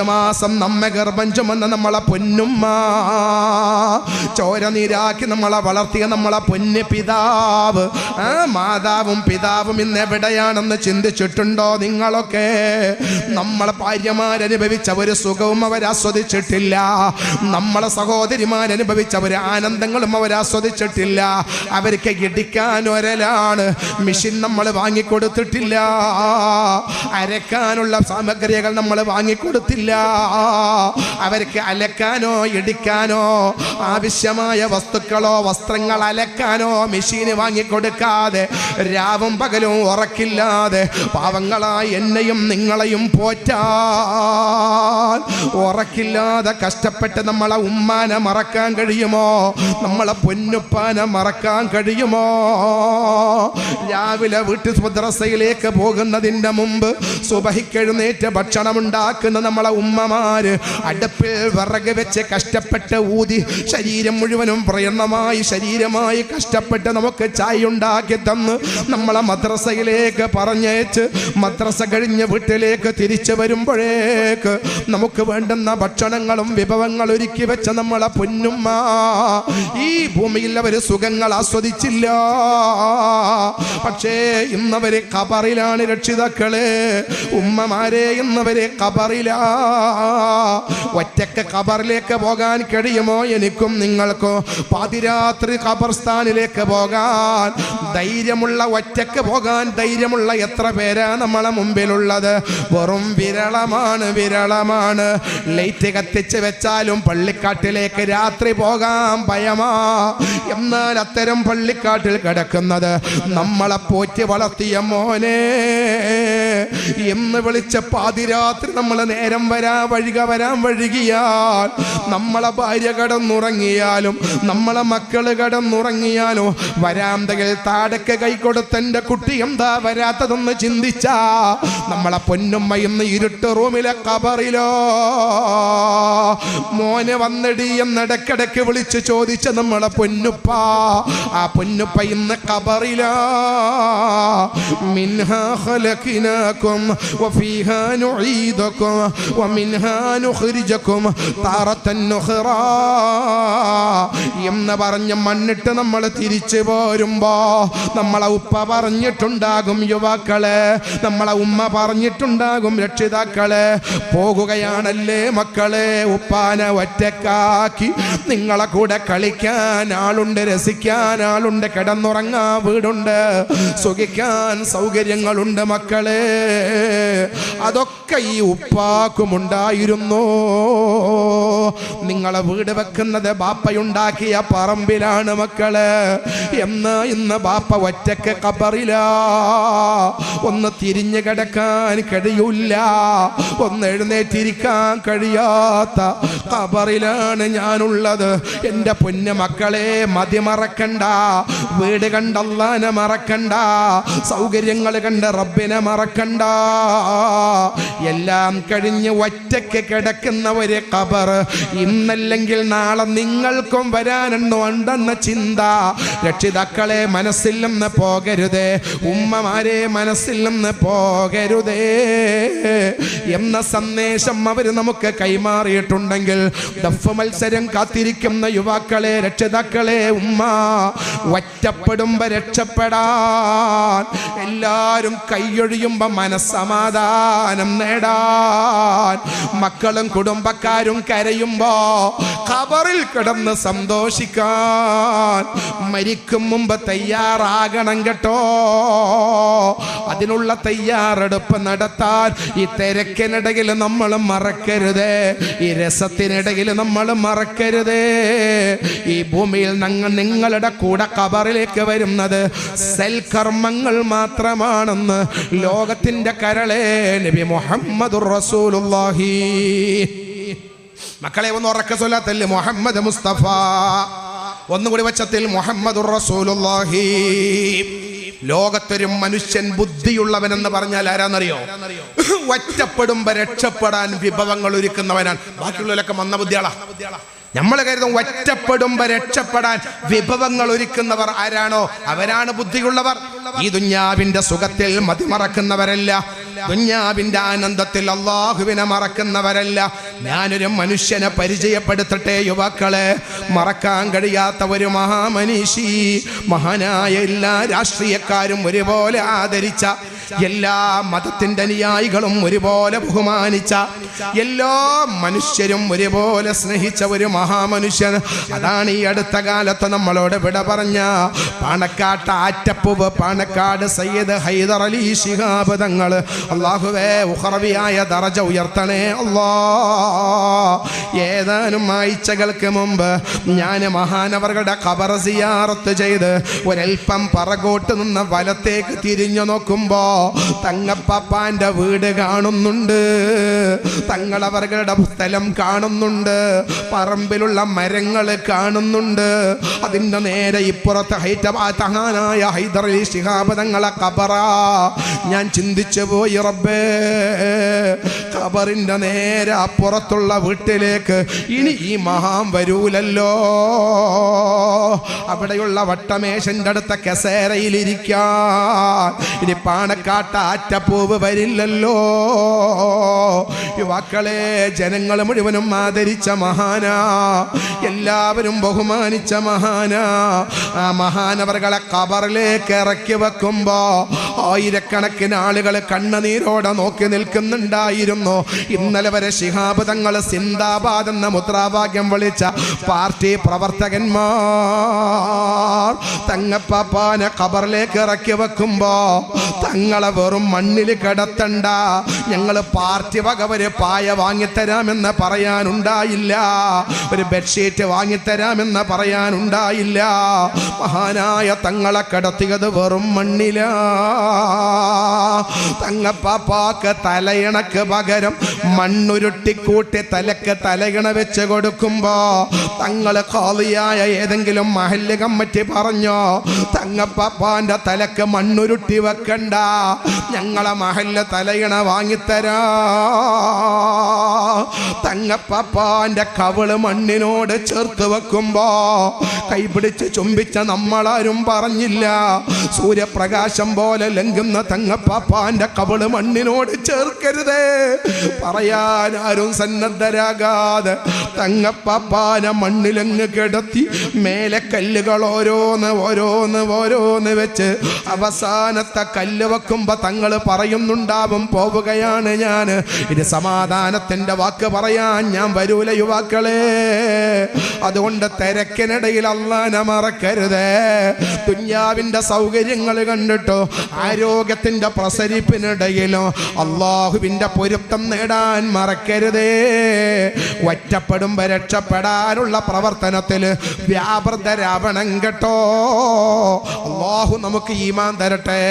മാസം നമ്മെ ഗർഭം ചുമന്ന നമ്മളെ പൊന്നുമ്മ, ചോര നീരാക്കി നമ്മളെ വളർത്തിയ നമ്മളെ പൊന്നു പിതാവ്, ആ മാതാവും പിതാവും ഇന്ന് എവിടെയാണെന്ന് ചിന്തിച്ചിട്ടുണ്ടോ നിങ്ങളൊക്കെ? നമ്മളെ ഭാര്യമാരനുഭവിച്ച ഒരു സുഖവും അവരാസ്വദിച്ചിട്ടില്ല. നമ്മളെ സഹോദരിമാരനുഭവിച്ച ഒരു ആനന്ദങ്ങളും അവരാസ്വദിച്ചിട്ടില്ല. അവർക്ക് ഇടിക്കാൻ ഒരലാണ്, മെഷീൻ നമ്മൾ വാങ്ങിക്കൊടുത്തിട്ടില്ല. അരക്കാനുള്ള സാമഗ്രികൾ നമ്മൾ വാങ്ങിക്കൊടുത്തില്ല. അവർക്ക് അലക്കാനോ ഇടിക്കാനോ ആവശ്യമായ വസ്തുക്കളോ വസ്ത്രങ്ങൾ അലക്കാനോ മെഷീന് വാങ്ങിക്കൊടുക്കാതെ രാവും പകലും ഉറക്കില്ലാതെ പാവങ്ങളായി എന്നെയും നിങ്ങളെയും പോറ്റാൻ ഉറക്കില്ലാതെ കഷ്ടപ്പെട്ട് നമ്മളെ ഉമ്മാനെ മറക്കാൻ കഴിയുമോ? നമ്മളെ പൊന്നുപ്പാനെ മറക്കാൻ കഴിയുമോ? രാവിലെ വീട്ടിൽ മദ്രസയിലേക്ക് പോകുന്നതിൻ്റെ മുമ്പ് സുബഹിക്കെഴുന്നേറ്റ് ഭക്ഷണം ഉണ്ടാക്കുന്ന നമ്മളെ ഉമ്മമാര് അടുപ്പിൽ വിറക് വെച്ച് കഷ്ടപ്പെട്ട് ഊതി ശരീരം മുഴുവനും പ്രയത്നമായി ശരീരമായി കഷ്ടപ്പെട്ട് നമുക്ക് ചായ ഉണ്ടാക്കി തന്ന് നമ്മളെ മദ്രസയിലേക്ക് പറഞ്ഞേച്ച് മദ്രസ കഴിഞ്ഞ് വീട്ടിലേക്ക് തിരിച്ചു വരുമ്പോഴേക്ക് നമുക്ക് വേണ്ടുന്ന ഭക്ഷണങ്ങളും വിഭവങ്ങൾ ഒരുക്കി വെച്ച നമ്മളെ പൊന്നുമ്മ ഈ ഭൂമിയിൽ അവർ സുഖങ്ങൾ ആസ്വദിച്ചില്ല. പക്ഷേ ഇന്നവര് ഖബറിലാണ് രക്ഷിതാക്കളെ, ഉമ്മമാരെ ഇന്നവര് ഖബറിലാ. ഒറ്റക്ക് ഖബറിലേക്ക് പോകാൻ കഴിയുമോ എനിക്കും നിങ്ങൾക്കോ? പാതിരാത്രി ഖബർസ്ഥാനിലേക്ക് പോകാൻ ധൈര്യമുള്ള, ഒറ്റക്ക് പോകാൻ ധൈര്യമുള്ള എത്ര പേരാ നമ്മളെ മുമ്പിലുള്ളത്? വെറും വിരളമാണ്, വിരളമാണ്. ലൈറ്റ് കത്തിച്ച് വെച്ചാലും പള്ളിക്കാട്ടിലേക്ക് രാത്രി പോകാൻ ഭയമാ. എന്നാൽ അത്തരം പള്ളിക്കാട്ടിൽ കിടക്കുന്നത് നമ്മളെ പോറ്റി വളർത്തിയ മോനെ എന്ന് വിളിച്ച പാതിരാത്രി നമ്മളെ നേരം വരാൻ വഴുകിയാൽ, നമ്മളെ ഭാര്യ കടന്നുറങ്ങിയാലും നമ്മളെ മക്കള് കടന്നുറങ്ങിയാലും വരാന്തകൾ താടക്ക് കൈ കൊടുത്തെൻ്റെ കുട്ടി എന്താ വരാത്തതെന്ന് ചിന്തിച്ചാ നമ്മളെ പൊന്നുമ്മ ഇന്ന് ഇരുട്ട് റൂമിലെ ഖബറിലോ. മോനെ വന്നടി എന്നിടക്കിടക്ക് വിളിച്ച് ചോദിച്ച നമ്മളെ പൊന്നുപ്പ, ആ പൊന്നുപ്പ ഇന്ന് ഖബറിലാ. മിൻഹാ ഖലഖനാകും വഫീഹാ നുഈദുകും വമിൻഹാ നുഖ്രിജുകും താറത്തൻ നുഖ്റാ എന്ന് പറഞ്ഞ് മണ്ണിട്ട് നമ്മൾ തിരിച്ചു പോരുമ്പോ നമ്മളെ ഉപ്പ പറഞ്ഞിട്ടുണ്ടാകും യുവാക്കളെ, നമ്മളെ ഉമ്മ പറഞ്ഞിട്ടുണ്ടാകും രക്ഷിതാക്കളെ, പോകുകയാണല്ലേ മക്കളെ, ഉപ്പാനെ ഒറ്റക്കാക്കി നിങ്ങളെ കൂടെ കളിക്കാൻ ആളുണ്ട്, രസിക്കാൻ ആളുണ്ട്, കിടന്നുറങ്ങാൻ വീടുണ്ട്, സുഖിക്കാൻ സൗകര്യങ്ങളുണ്ട് മക്കളെ. അതൊക്കെ ഈ ഉപ്പാക്കുമുണ്ടായിരുന്നു. നിങ്ങളെ വീട് വെക്കുന്നത് ബാപ്പയുണ്ടാക്കിയ പറമ്പിലാണ് മക്കളെ. ഇന്ന് ബാപ്പ ഒറ്റക്ക് ഖബറിലാ. ഒന്ന് തിരിഞ്ഞു കിടക്കാൻ കഴിയൂല, ഒന്ന് എഴുന്നേറ്റിരിക്കാൻ കഴിയാത്ത ഖബറിലാണ് ഞാനുള്ളത്. എൻ്റെ പൊന്നു മക്കളെ, മതി മറക്കണ്ട, വീട് കണ്ട അല്ലാഹനെ മറക്കണ്ട, സൗകര്യങ്ങൾ കണ്ട റബ്ബിനെ മറക്കണ്ട. എല്ലാം കഴിഞ്ഞ് ഒറ്റയ്ക്ക് കിടക്കുന്ന ഒരു ഖബർ ഇന്നല്ലെങ്കിൽ നാളെ നിങ്ങൾക്കും വരാനുണ്ടെന്ന ചിന്ത രക്ഷിതാക്കളെ മനസ്സിൽ നിന്ന് പോകരുതേ, ഉമ്മമാരെ മനസ്സിൽ നിന്ന് പോകരുതേ എന്ന സന്ദേശം അവർ നമുക്ക് കൈമാറിയിട്ടുണ്ടെങ്കിൽ, ദഫ് മത്സരം കാത്തിരിക്കുന്ന യുവാക്കളെ, രക്ഷിതാക്കളെ, ഉമ്മ ഒറ്റപ്പെടുമ്പോ രക്ഷപ്പെടാൻ, എല്ലാവരും കൈയൊഴിയുമ്പോ മനസ്സമാധാനം നേടാൻ, മക്കളും കുടുംബക്കാരും കരയുമ്പോ ഖബറിൽ കിടന്ന് സന്തോഷിക്കാൻ മരിക്കും മുമ്പ് തയ്യാറാകണം കേട്ടോ. അതിനുള്ള തയ്യാറെടുപ്പ് നടത്താൻ ഈ തിരക്കിനിടയിൽ നമ്മൾ മറക്കരുതേ, ഈ രസത്തിനിടയിൽ നമ്മൾ മറക്കരുതേ. ഈ ഭൂമിയിൽ നിങ്ങളുടെ കൂടെ ഖബറിലേക്ക് വരുന്നത് സൽക്കർമ്മങ്ങൾ മാത്രമാണെന്ന് ലോകത്തിന്റെ കരളെ നബി മുഹമ്മദുർ റസൂലുള്ളാഹി. മക്കളെ ഒന്ന് ഉറക്കെ സ്വലാത്തല്ലേ മുഹമ്മദ് മുസ്തഫ, ഒന്നുകൂടി വച്ചത്തിൽ മുഹമ്മദുർ റസൂലുള്ളാഹി. ലോകത്തൊരു മനുഷ്യൻ ബുദ്ധിയുള്ളവനെന്ന് പറഞ്ഞാൽ ആരാന്നറിയോ? ഒറ്റപ്പെടുമ്പോ രക്ഷപ്പെടാൻ വിഭവങ്ങൾ ഒരുക്കുന്നവനാണ്. ബാക്കിയുള്ളവരൊക്കെ മന്ദബുദ്ധികളാ. നമ്മൾ കരുതും ഒറ്റപ്പെടുമ്പോ രക്ഷപ്പെടാൻ വിഭവങ്ങൾ ഒരുക്കുന്നവർ ആരാണോ അവരാണ് ബുദ്ധിയുള്ളവർ. ഈ ദുന്യാവിന്റെ സുഖത്തിൽ മതിമറക്കുന്നവരല്ല, ദുന്യാവിന്റെ ആനന്ദത്തിൽ അള്ളാഹുവിനെ മറക്കുന്നവരല്ല. ഞാനൊരു മനുഷ്യനെ പരിചയപ്പെടുത്തട്ടെ യുവാക്കളെ, മറക്കാൻ കഴിയാത്ത ഒരു മഹാമനീഷി, മഹാനായ എല്ലാ രാഷ്ട്രീയക്കാരും ഒരുപോലെ ആദരിച്ച, എല്ലാ മതത്തിന്റെ അനുയായികളും ഒരുപോലെ ബഹുമാനിച്ച, എല്ലാ മനുഷ്യരും ഒരുപോലെ സ്നേഹിച്ച ഒരു മഹാമനുഷ്യൻ. അതാണ് ഈ അടുത്ത കാലത്ത് നമ്മളോട് വിട പറഞ്ഞ പാണക്കാട്ട് ആറ്റപ്പൂവ് പാണക്കാട് സയ്യിദ് ഹൈദർ അലി ശിഹാബ് തങ്ങൾ. അല്ലാഹുവേ ഉഖറവിയായ ദറജ ഉയർത്തണേ അല്ലാ. ഏതാനും ആഴ്ചകൾക്ക് മുമ്പ് ഞാൻ മഹാനവറുടെ ഖബർ സിയാറത്ത് ചെയ്ത് ഒരൽപ്പം പറകോട്ട് നിന്ന് വലത്തേക്ക് തിരിഞ്ഞു നോക്കുമ്പോ തങ്ങപ്പാപ്പാന്റെ വീട് കാണുന്നുണ്ട്, തങ്ങളവരുടെ സ്ഥലം കാണുന്നുണ്ട്, പറമ്പിലുള്ള മരങ്ങൾ കാണുന്നുണ്ട്. അതിന്റെ നേരെ ഇപ്പുറത്ത് ഹൈതബാതഹാനായ ഹൈദർ അലി ശിഹാബ് തങ്ങളെ ഖബറാ. ഞാൻ ചിന്തിച്ചു പോയി, റബ്ബേ, ഖബറിന്റെ നേരെ അപ്പുറത്തുള്ള വീട്ടിലേക്ക് ഇനി ഈ മഹാൻ വരൂലല്ലോ. അവിടെയുള്ള വട്ടമേശന്റെ അടുത്ത കസേരയിലിരിക്കാൻ ഇനി പാണക്കാട്ട് ആറ്റപ്പൂവ് വരില്ലല്ലോ. യുവാക്കളെ, ജനങ്ങൾ മുഴുവനും ആദരിച്ച മഹാനാ, എല്ലാവരും ബഹുമാനിച്ച മഹാനാ. ആ മഹാനവറുകളെ ഖബറിലേക്ക് ഇറക്കി വെക്കുമ്പോ ആയിരക്കണക്കിന് ആളുകൾ കണ്ണുനീരോടെ നോക്കി നിൽക്കുന്നുണ്ടായിരുന്നു. ഇന്നലെ വരെ ശിഹാബ് തങ്ങൾ സിന്ദാബാദ് എന്ന മുദ്രാവാക്യം വിളിച്ച പാർട്ടി പ്രവർത്തകന്മാർ തങ്ങപ്പാപ്പാനെ ഖബറിലേക്ക് ഇറക്കി വെക്കുമ്പോ തങ്ങളെ വെറും മണ്ണിൽ കിടത്തണ്ട, ഞങ്ങൾ പാർട്ടി വക ഒരു പായ വാങ്ങിത്തരാമെന്ന് പറയാനുണ്ടായില്ല, ഒരു ബെഡ്ഷീറ്റ് വാങ്ങിത്തരാമെന്ന് പറയാനുണ്ടായില്ല. മഹാനായ തങ്ങളെ കിടത്തിയത് വെറും മണ്ണില. തങ്ങപ്പാപ്പാക്ക് തലയിണക്ക് പകരം മണ്ണുരുട്ടിക്കൂട്ടി തലക്ക് തലയിണ വെച്ച് കൊടുക്കുമ്പോ തങ്ങൾ ഖാദിയായ ഏതെങ്കിലും മഹല്ല് കമ്മിറ്റി പറഞ്ഞോ, തങ്ങപ്പാപ്പാന്റെ തലക്ക് മണ്ണുരുട്ടി വെക്കണ്ട, ഞങ്ങളെ മഹല്ല് തലയിണ വാങ്ങിത്തരാ. തങ്ങപ്പാപ്പാന്റെ കവിള് മണ്ണിനോട് ചേർത്ത് വെക്കുമ്പോ കൈപിടിച്ച് ചുംബിച്ച നമ്മളാരും പറഞ്ഞില്ല. സൂര്യപ്രകാശം പോലെ ലംഘുന്ന തങ്ങപ്പാപ്പാന്റെ കവിള് മണ്ണിനോട് ചേർക്കരുതേ പറയാൻ ആരും സന്നദ്ധരാകാതെ തങ്ങപ്പാപ്പാനെ മണ്ണിലങ്ങ് കിടത്തി മേലെ കല്ലുകൾ ഓരോന്ന് ഓരോന്ന് ഓരോന്ന് വെച്ച് അവസാനത്തെ കല്ല് വെക്കുമ്പോ തങ്ങൾ പറയുന്നുണ്ടാവും, പോവുകയാണ് ഞാൻ, ഇത് സമാധാനത്തിന്റെ വാക്ക് പറയാൻ ഞാൻ വരൂല യുവാക്കളെ. അതുകൊണ്ട് തിരക്കിനിടയിൽ അല്ലാഹനെ മറക്കരുതേ. ദുന്യാവിന്റെ സൗകര്യങ്ങൾ കണ്ടിട്ടോ ആരോഗ്യത്തിന്റെ പ്രസരിപ്പിനിടയിലോ അള്ളാഹുവിന്റെ പൊരുത്തം നേടാൻ മറക്കരുതേ. ഒറ്റപ്പെടുമ്പോ രക്ഷപ്പെടാനുള്ള പ്രവർത്തനത്തിൽ വ്യാപൃതരാവണം കേട്ടോ. അള്ളാഹു നമുക്ക് ഈമാൻ തരട്ടെ.